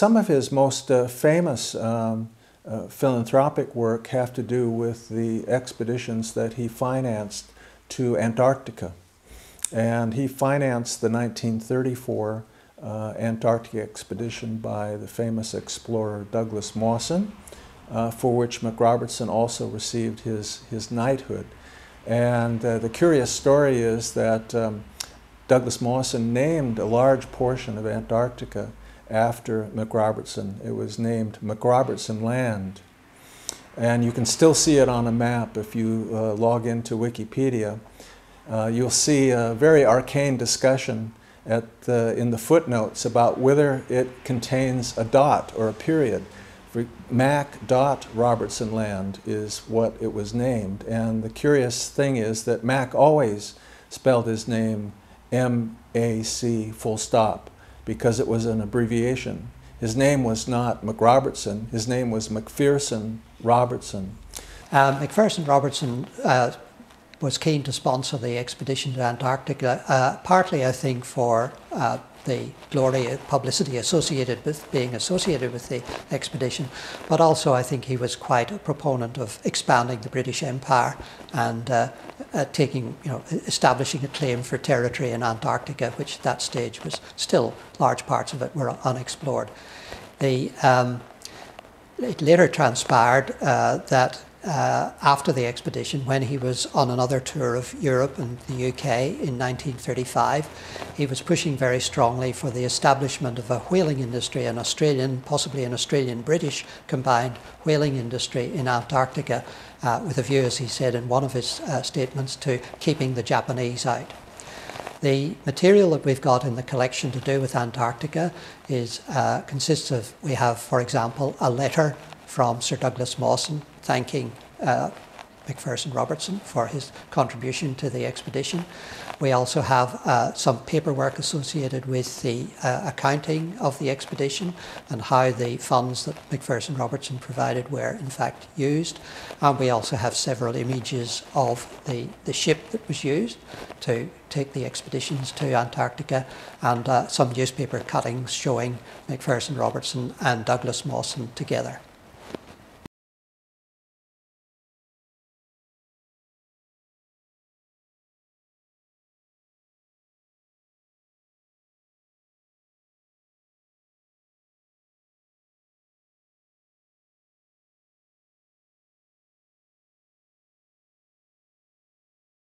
some of his most famous philanthropic work have to do with the expeditions that he financed to Antarctica. And he financed the 1934 Antarctic expedition by the famous explorer Douglas Mawson, for which MacRobertson also received his knighthood. And the curious story is that Douglas Mawson named a large portion of Antarctica after MacRobertson. It was named MacRobertsonland. And you can still see it on a map if you log into Wikipedia. You'll see a very arcane discussion in the footnotes about whether it contains a dot or a period. Mac.Robertsonland is what it was named. And the curious thing is that Mac always spelled his name M-A-C full stop, because it was an abbreviation. His name was not MacRobertson, his name was McPherson Robertson. McPherson Robertson was keen to sponsor the expedition to Antarctica, partly I think for the glory, publicity associated with being associated with the expedition, but also I think he was quite a proponent of expanding the British Empire and establishing a claim for territory in Antarctica, which at that stage was still, large parts of it were unexplored. It later transpired that after the expedition, when he was on another tour of Europe and the UK in 1935, he was pushing very strongly for the establishment of a whaling industry, an Australian, possibly an Australian-British combined whaling industry in Antarctica, with a view, as he said in one of his statements, to keeping the Japanese out. The material that we've got in the collection to do with Antarctica consists of, we have, for example, a letter from Sir Douglas Mawson thanking MacPherson Robertson for his contribution to the expedition. We also have some paperwork associated with the accounting of the expedition and how the funds that MacPherson Robertson provided were in fact used. And we also have several images of the ship that was used to take the expeditions to Antarctica, and some newspaper cuttings showing MacPherson Robertson and Douglas Mawson together.